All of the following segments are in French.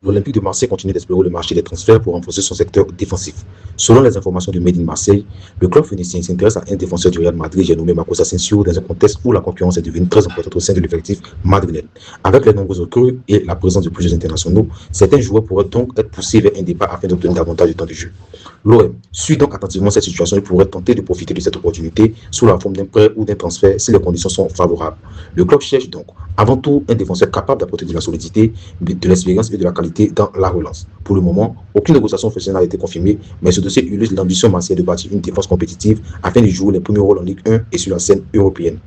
L'Olympique de Marseille continue d'explorer le marché des transferts pour renforcer son secteur défensif. Selon les informations de Made in Marseille, le club phénicien s'intéresse à un défenseur du Real Madrid, j'ai nommé Marcos Asensio, dans un contexte où la concurrence est devenue très importante au sein de l'effectif madrilène. Avec les nombreux recrues et la présence de plusieurs internationaux, certains joueurs pourraient donc être poussés vers un départ afin d'obtenir davantage de temps de jeu. L'OM suit donc attentivement cette situation et pourrait tenter de profiter de cette opportunité sous la forme d'un prêt ou d'un transfert si les conditions sont favorables. Le club cherche donc avant tout un défenseur capable d'apporter de la solidité, de l'expérience et de la qualité dans la relance. Pour le moment, aucune négociation officielle n'a été confirmée, mais ce dossier illustre l'ambition massive de bâtir une défense compétitive afin de jouer les premiers rôles en Ligue 1 et sur la scène européenne.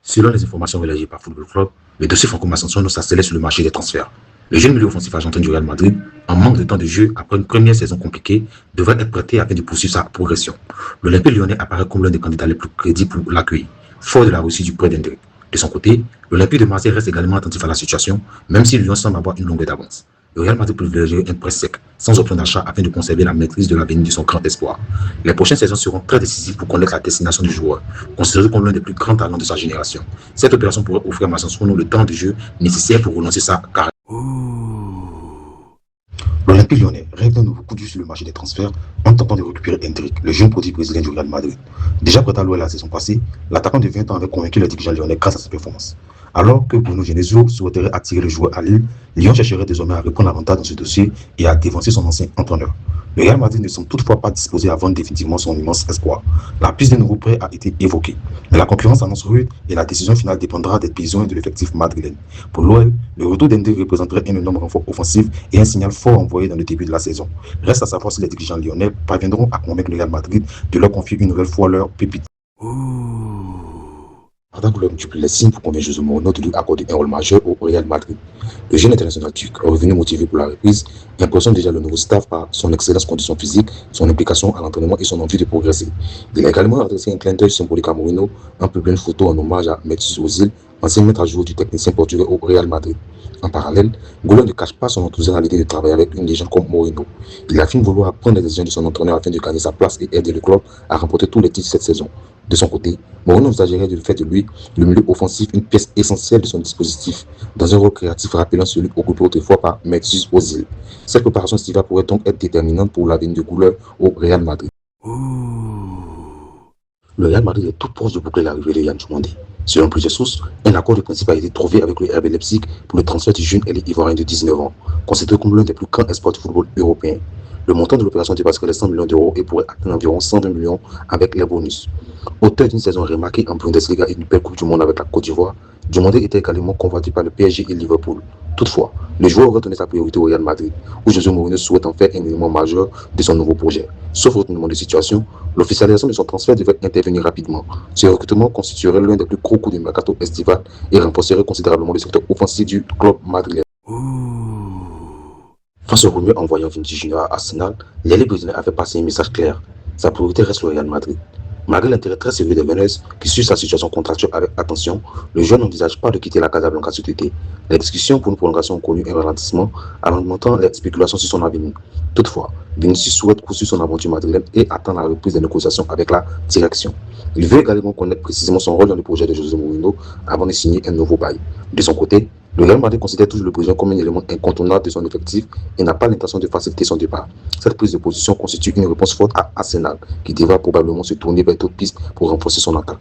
Selon les informations relayées par Football Club, le dossier franco-macédonien s'accélère sur le marché des transferts. Le jeune milieu offensif argentin du Real Madrid, en manque de temps de jeu après une première saison compliquée, devrait être prêté afin de poursuivre sa progression. L'Olympique lyonnais apparaît comme l'un des candidats les plus crédibles pour l'accueillir, fort de la réussite du prêt d'Hendrick. De son côté, l'Olympique de Marseille reste également attentif à la situation, même si Lyon semble avoir une longueur d'avance. Le Real Madrid privilégierait un prêt sec, sans option d'achat afin de conserver la maîtrise de l'avenir de son grand espoir. Les prochaines saisons seront très décisives pour connaître la destination du joueur, considéré comme l'un des plus grands talents de sa génération. Cette opération pourrait offrir à Massansouno le temps de jeu nécessaire pour relancer sa carrière. L'Olympique lyonnais rêve d'un nouveau coup de sur le marché des transferts en tentant de récupérer Hendrick, le jeune produit brésilien du Real Madrid. Déjà prêt à l'OL la saison passée, l'attaquant de 20 ans avait convaincu les dirigeants lyonnais grâce à sa performance. Alors que Bruno Genesio souhaiterait attirer le joueur à Lille, Lyon chercherait désormais à reprendre l'avantage dans ce dossier et à dévancer son ancien entraîneur. Le Real Madrid ne semble toutefois pas disposé à vendre définitivement son immense espoir. La piste d'un nouveau prêt a été évoquée, mais la concurrence annonce rude et la décision finale dépendra des besoins de l'effectif madrilène. Pour l'OL, le retour d'Hendrick représenterait un énorme renfort offensif et un signal fort envoyé dans le début de la saison. Reste à savoir si les dirigeants lyonnais parviendront à convaincre le Real Madrid de leur confier une nouvelle fois leur pépite. Pendant que l'homme multiplie les signes pour convaincre José Mourinho de lui accorder un rôle majeur au Real Madrid, le jeune international turc, revenu motivé pour la reprise, impressionne déjà le nouveau staff par son excellente condition physique, son implication à l'entraînement et son envie de progresser. Il a également adressé un clin d'œil symbolique à Mourinho en publiant une photo en hommage à Mesut Ozil, ancien maître à jouer du technicien portugais au Real Madrid. En parallèle, Golan ne cache pas son enthousiasme à l'idée de travailler avec une légende comme Mourinho. Il affirme vouloir prendre les décisions de son entraîneur afin de gagner sa place et aider le club à remporter tous les titres cette saison. De son côté, Mourinho envisagerait de faire de lui le milieu offensif une pièce essentielle de son dispositif, dans un rôle créatif rappelant celui occupé autrefois par Mesut Ozil. Cette préparation estivale pourrait donc être déterminante pour l'avenir de Golan au Real Madrid. Le Real Madrid est tout proche de boucler l'arrivée de Yann Diomandé. Selon plusieurs sources, un accord de principe a été trouvé avec le RB Leipzig pour le transfert du jeune ailier ivoirien de 19 ans, considéré comme l'un des plus grands espoirs du football européen. Le montant de l'opération dépasserait les 100 millions d'euros et pourrait atteindre environ 120 millions avec les bonus. Auteur d'une saison remarquée en Bundesliga et d'une belle Coupe du Monde avec la Côte d'Ivoire, Diomandé était également convoité par le PSG et Liverpool. Toutefois, le joueur aurait donné sa priorité au Real Madrid, où José Mourinho souhaite en faire un élément majeur de son nouveau projet. Sauf retournement de situation, l'officialisation de son transfert devrait intervenir rapidement. Ce recrutement constituerait l'un des plus gros coups de mercato estival et renforcerait considérablement le secteur offensif du club madrilène. Face au rumeur envoyant Vinicius Junior à Arsenal, l'ailier brésilien avait passé un message clair. Sa priorité reste le Real Madrid. Malgré l'intérêt très sérieux des Veneuses, qui suit sa situation contractuelle avec attention, le joueur n'envisage pas de quitter la Casablanca cet été. Les discussions pour une prolongation ont connu un ralentissement, alimentant les spéculations sur son avenir. Toutefois, Vinicius souhaite poursuivre son aventure madrilène et attend la reprise des négociations avec la direction. Il veut également connaître précisément son rôle dans le projet de José Mourinho avant de signer un nouveau bail. De son côté, le Real Madrid considère toujours le Brésilien comme un élément incontournable de son effectif et n'a pas l'intention de faciliter son départ. Cette prise de position constitue une réponse forte à Arsenal, qui devra probablement se tourner vers d'autres pistes pour renforcer son attaque.